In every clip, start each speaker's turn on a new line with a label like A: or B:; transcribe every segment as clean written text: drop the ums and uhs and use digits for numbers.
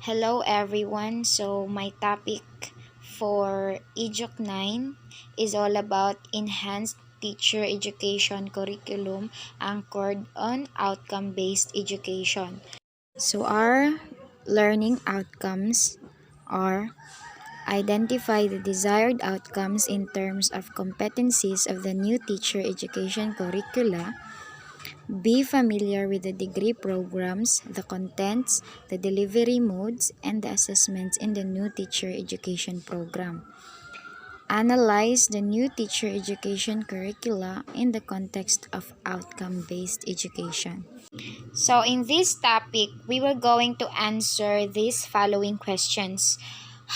A: Hello everyone. So my topic for EDUC 9 is all about enhanced teacher education curriculum anchored on outcome-based education. So our learning outcomes are identify the desired outcomes in terms of competencies of the new teacher education curricula. Be familiar with the degree programs, the contents, the delivery modes, and the assessments in the new teacher education program. Analyze the new teacher education curricula in the context of outcome-based education. So in this topic, we were going to answer these following questions.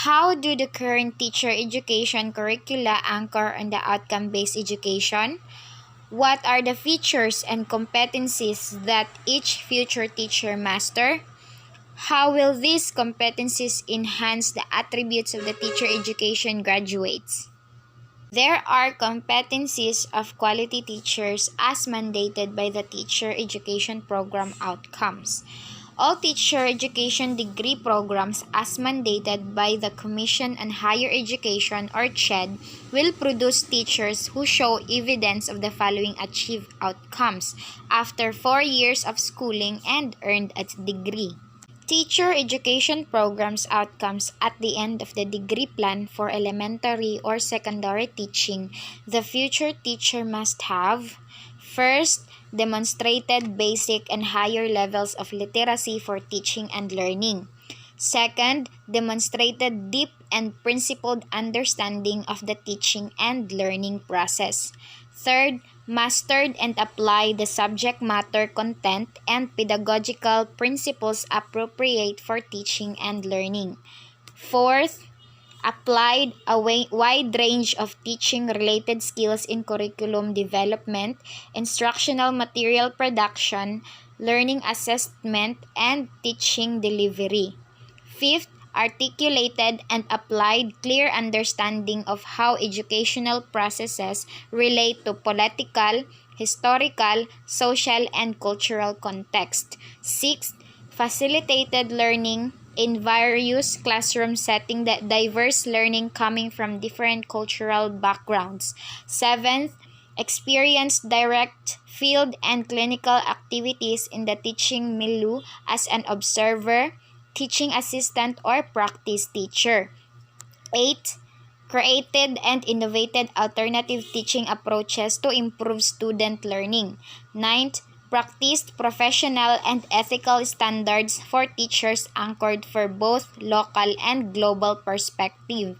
A: How do the current teacher education curricula anchor on the outcome-based education? What are the features and competencies that each future teacher master? How will these competencies enhance the attributes of the teacher education graduates? There are competencies of quality teachers as mandated by the teacher education program outcomes. All teacher education degree programs as mandated by the Commission on Higher Education or CHED will produce teachers who show evidence of the following achieved outcomes after 4 years of schooling and earned a degree. Teacher education programs outcomes at the end of the degree plan for elementary or secondary teaching, the future teacher must have: first, demonstrated basic and higher levels of literacy for teaching and learning. Second, demonstrated deep and principled understanding of the teaching and learning process. Third, mastered and applied the subject matter content and pedagogical principles appropriate for teaching and learning. Fourth, applied a wide range of teaching-related skills in curriculum development, instructional material production, learning assessment, and teaching delivery. Fifth, articulated and applied clear understanding of how educational processes relate to political, historical, social, and cultural context. Sixth, facilitated learning in various classroom settings that diverse learning coming from different cultural backgrounds. Seventh, experienced direct field and clinical activities in the teaching milieu as an observer, teaching assistant, or practice teacher. 8. Created and innovated alternative teaching approaches to improve student learning. 9th, practiced professional and ethical standards for teachers anchored for both local and global perspective.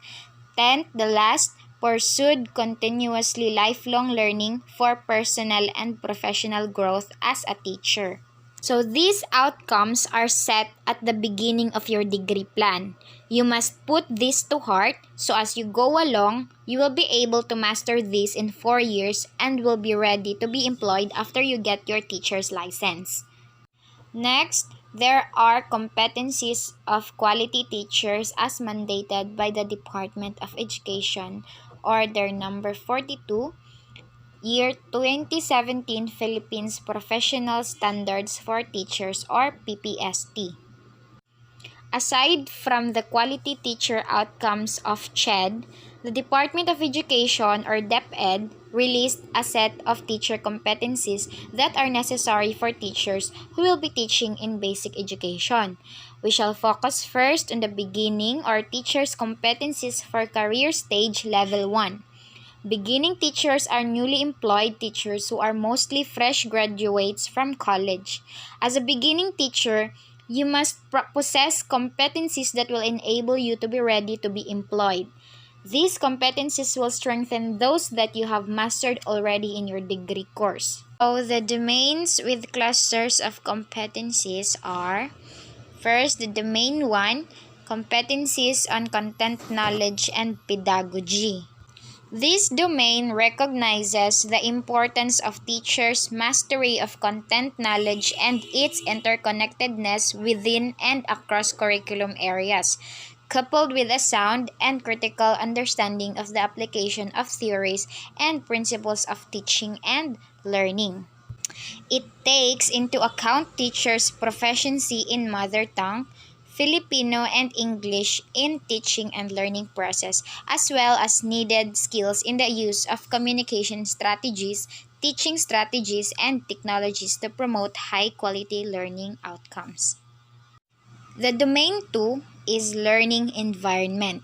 A: 10th, the last, pursued continuously lifelong learning for personal and professional growth as a teacher. So these outcomes are set at the beginning of your degree plan. You must put this to heart so as you go along, you will be able to master this in 4 years and will be ready to be employed after you get your teacher's license. Next, there are competencies of quality teachers as mandated by the Department of Education, Order number 42, Year 2017 Philippines Professional Standards for Teachers or PPST. Aside from the quality teacher outcomes of CHED, the Department of Education or DepEd released a set of teacher competencies that are necessary for teachers who will be teaching in basic education. We shall focus first on the beginning or teachers' competencies for career stage level 1. Beginning teachers are newly employed teachers who are mostly fresh graduates from college. As a beginning teacher, you must possess competencies that will enable you to be ready to be employed. These competencies will strengthen those that you have mastered already in your degree course. So the domains with clusters of competencies are: first, the domain 1, competencies on content knowledge and pedagogy. This domain recognizes the importance of teachers' mastery of content knowledge and its interconnectedness within and across curriculum areas, coupled with a sound and critical understanding of the application of theories and principles of teaching and learning. It takes into account teachers' proficiency in mother tongue, Filipino, and English in teaching and learning process, as well as needed skills in the use of communication strategies, teaching strategies, and technologies to promote high-quality learning outcomes. The domain 2 is learning environment.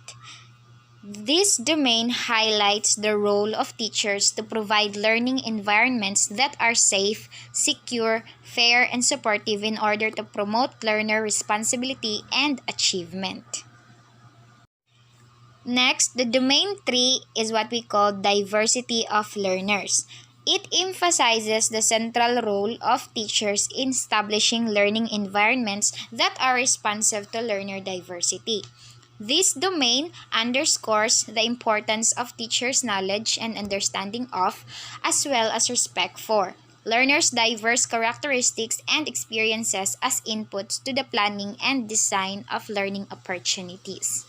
A: This domain highlights the role of teachers to provide learning environments that are safe, secure, fair, and supportive in order to promote learner responsibility and achievement. Next, the domain 3 is what we call diversity of learners. It emphasizes the central role of teachers in establishing learning environments that are responsive to learner diversity. This domain underscores the importance of teachers' knowledge and understanding of, as well as respect for, learners' diverse characteristics and experiences as inputs to the planning and design of learning opportunities.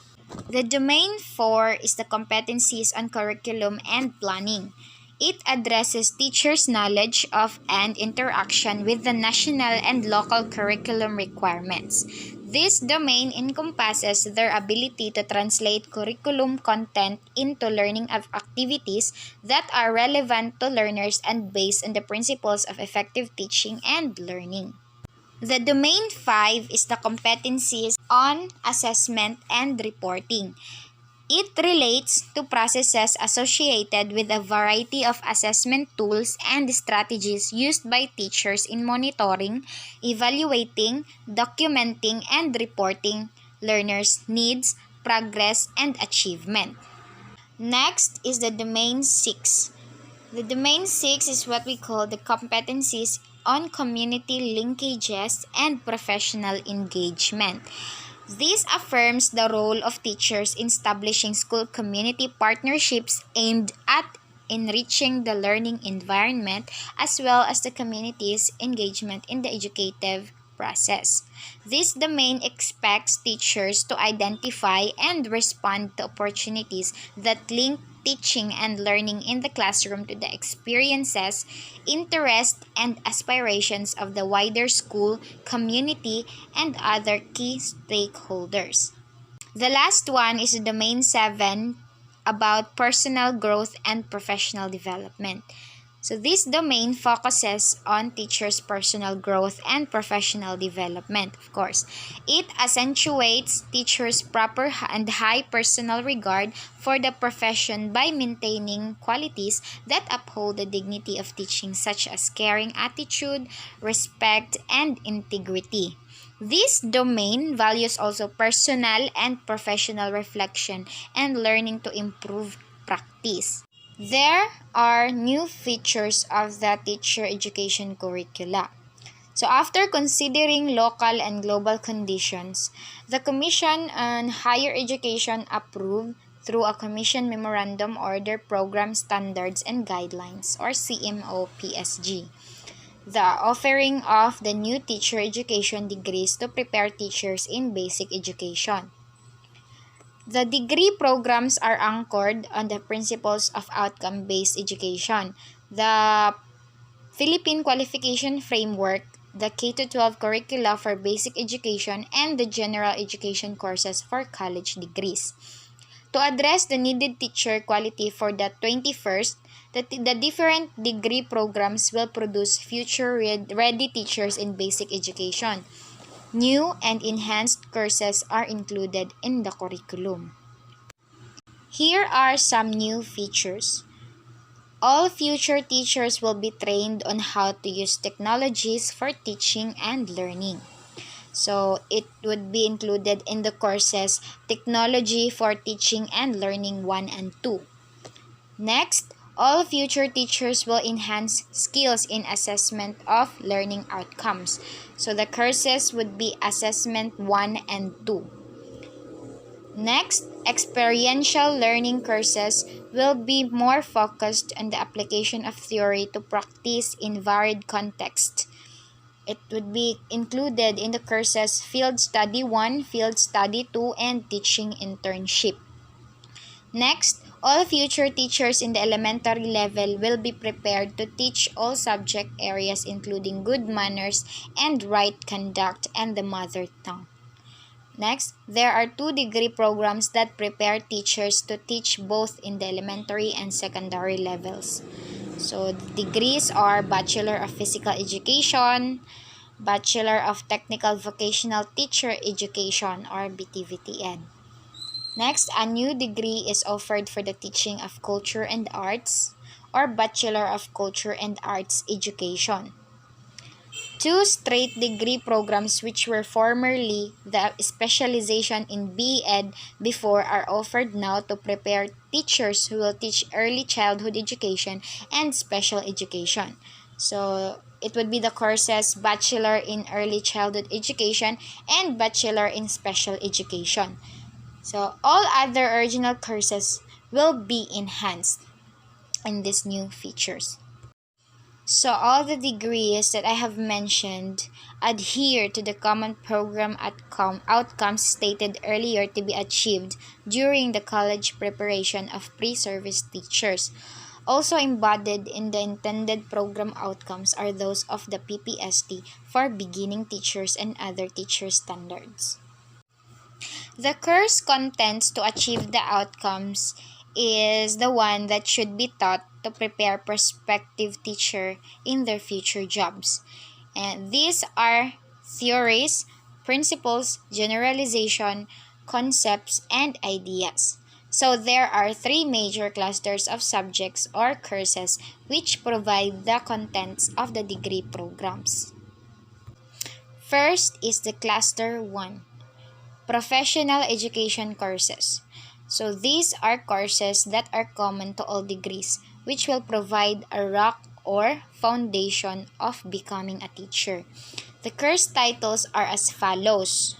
A: The domain 4 is the competencies on curriculum and planning. It addresses teachers' knowledge of and interaction with the national and local curriculum requirements. This domain encompasses their ability to translate curriculum content into learning activities that are relevant to learners and based on the principles of effective teaching and learning. The domain 5 is the competencies on assessment and reporting. It relates to processes associated with a variety of assessment tools and strategies used by teachers in monitoring, evaluating, documenting, and reporting learners' needs, progress, and achievement. Next is the domain 6. The domain 6 is what we call the competencies on community linkages and professional engagement. This affirms the role of teachers in establishing school community partnerships aimed at enriching the learning environment as well as the community's engagement in the educative process. This domain expects teachers to identify and respond to opportunities that link teaching and learning in the classroom to the experiences, interests, and aspirations of the wider school, community, and other key stakeholders. The last one is domain 7 about personal growth and professional development. So this domain focuses on teachers' personal growth and professional development, of course. It accentuates teachers' proper and high personal regard for the profession by maintaining qualities that uphold the dignity of teaching, such as caring attitude, respect, and integrity. This domain values also personal and professional reflection and learning to improve practice. There are new features of the teacher education curricula. So after considering local and global conditions, the Commission on Higher Education approved through a Commission Memorandum Order Program Standards and Guidelines or CMO-PSG, the offering of the new teacher education degrees to prepare teachers in basic education. The degree programs are anchored on the principles of outcome-based education, the Philippine Qualification Framework, the K-12 curricula for basic education, and the general education courses for college degrees. To address the needed teacher quality for the 21st, the different degree programs will produce future-ready teachers in basic education. New and enhanced courses are included in the curriculum. Here are some new features. All future teachers will be trained on how to use technologies for teaching and learning. So it would be included in the courses Technology for Teaching and Learning 1 and 2. Next, all future teachers will enhance skills in assessment of learning outcomes. So the courses would be Assessment 1 and 2. Next, experiential learning courses will be more focused on the application of theory to practice in varied contexts. It would be included in the courses Field Study 1, Field Study 2, and Teaching Internship. Next, all future teachers in the elementary level will be prepared to teach all subject areas including good manners and right conduct and the mother tongue. Next, there are 2 degree programs that prepare teachers to teach both in the elementary and secondary levels. So, the degrees are Bachelor of Physical Education, Bachelor of Technical Vocational Teacher Education, or BTVTN. Next, a new degree is offered for the teaching of culture and arts, or Bachelor of Culture and Arts Education. 2 straight degree programs, which were formerly the specialization in B.Ed before, are offered now to prepare teachers who will teach early childhood education and special education. So it would be the courses Bachelor in Early Childhood Education and Bachelor in Special Education. So all other original courses will be enhanced in these new features. So all the degrees that I have mentioned adhere to the common program outcomes stated earlier to be achieved during the college preparation of pre-service teachers. Also embodied in the intended program outcomes are those of the PPST for beginning teachers and other teacher standards. The course contents to achieve the outcomes is the one that should be taught to prepare prospective teacher in their future jobs. And these are theories, principles, generalization, concepts, and ideas. So there are 3 major clusters of subjects or courses which provide the contents of the degree programs. First is the cluster 1. Professional education courses. So these are courses that are common to all degrees, which will provide a rock or foundation of becoming a teacher. The course titles are as follows.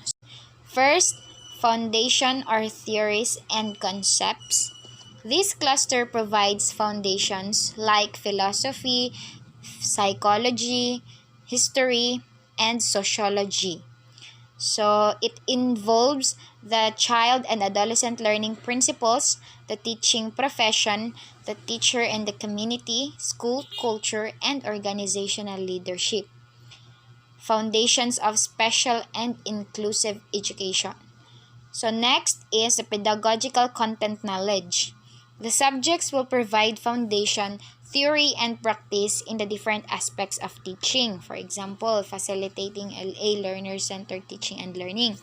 A: First, foundation or theories and concepts. This cluster provides foundations like philosophy, psychology, history, and sociology. So it involves the child and adolescent learning principles, the teaching profession, the teacher and the community, school culture, and organizational leadership. Foundations of special and inclusive education. So next is the pedagogical content knowledge. The subjects will provide foundation, theory, and practice in the different aspects of teaching. For example, facilitating LA learner-centered teaching and learning.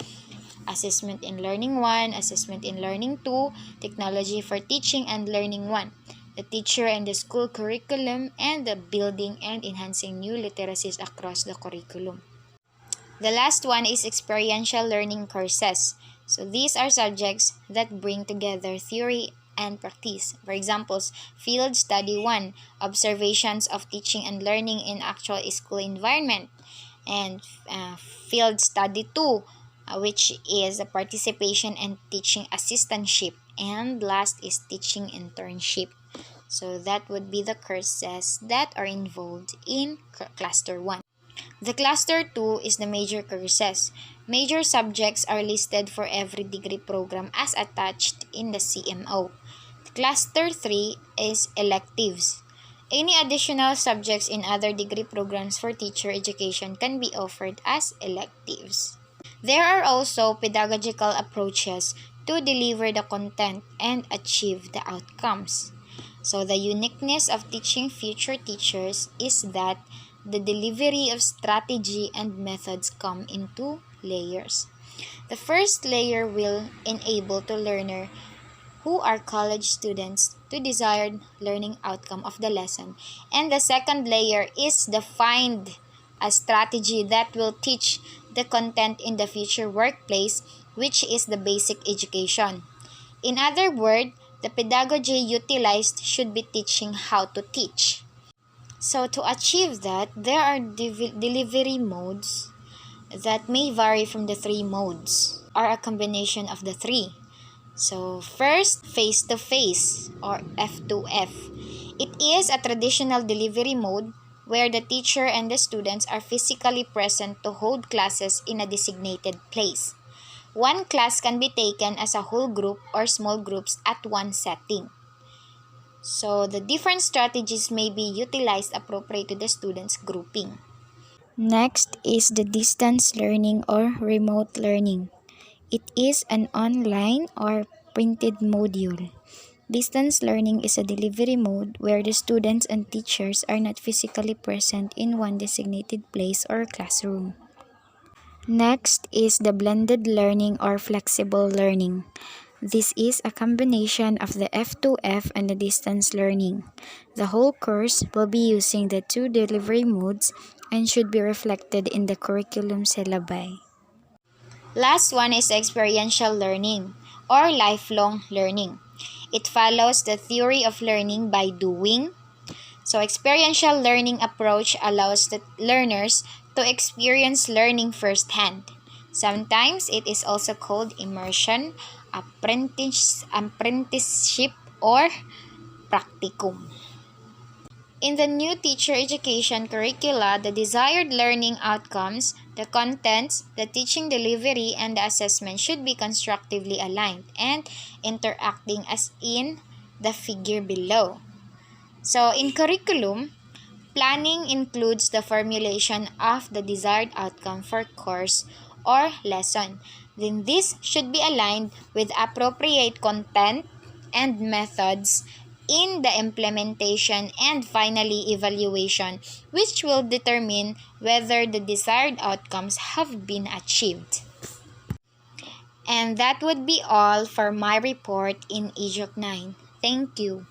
A: Assessment in Learning 1, Assessment in Learning 2, Technology for Teaching and Learning 1. The teacher and the school curriculum, and the building and enhancing new literacies across the curriculum. The last one is experiential learning courses. So these are subjects that bring together theory and practice. For examples, Field Study 1, Observations of Teaching and Learning in Actual School Environment, and Field Study 2, which is a participation and teaching assistantship, and last is teaching internship. So that would be the courses that are involved in Cluster 1. The Cluster 2 is the major courses. Major subjects are listed for every degree program as attached in the CMO. Cluster 3 is electives. Any additional subjects in other degree programs for teacher education can be offered as electives. There are also pedagogical approaches to deliver the content and achieve the outcomes. So the uniqueness of teaching future teachers is that the delivery of strategy and methods come in 2 layers. The first layer will enable the learner who are college students to desired learning outcome of the lesson. And the second layer is defined a strategy that will teach the content in the future workplace, which is the basic education. In other words, the pedagogy utilized should be teaching how to teach. So to achieve that, there are delivery modes that may vary from the 3 modes, or a combination of the 3. So first, face-to-face, or F2F. It is a traditional delivery mode where the teacher and the students are physically present to hold classes in a designated place. One class can be taken as a whole group or small groups at one setting. So the different strategies may be utilized appropriate to the students' grouping. Next is the distance learning or remote learning. It is an online or printed module. Distance learning is a delivery mode where the students and teachers are not physically present in one designated place or classroom. Next is the blended learning or flexible learning. This is a combination of the F2F and the distance learning. The whole course will be using the two delivery modes and should be reflected in the curriculum syllabi. Last one is experiential learning or lifelong learning. It follows the theory of learning by doing. So experiential learning approach allows the learners to experience learning firsthand. Sometimes it is also called immersion, apprenticeship, or practicum. In the new teacher education curricula, the desired learning outcomes, the contents, the teaching delivery, and the assessment should be constructively aligned and interacting as in the figure below. So, in curriculum, planning includes the formulation of the desired outcome for course or lesson. Then this should be aligned with appropriate content and methods in the implementation and finally evaluation, which will determine whether the desired outcomes have been achieved. And that would be all for my report in EDUC 9. Thank you.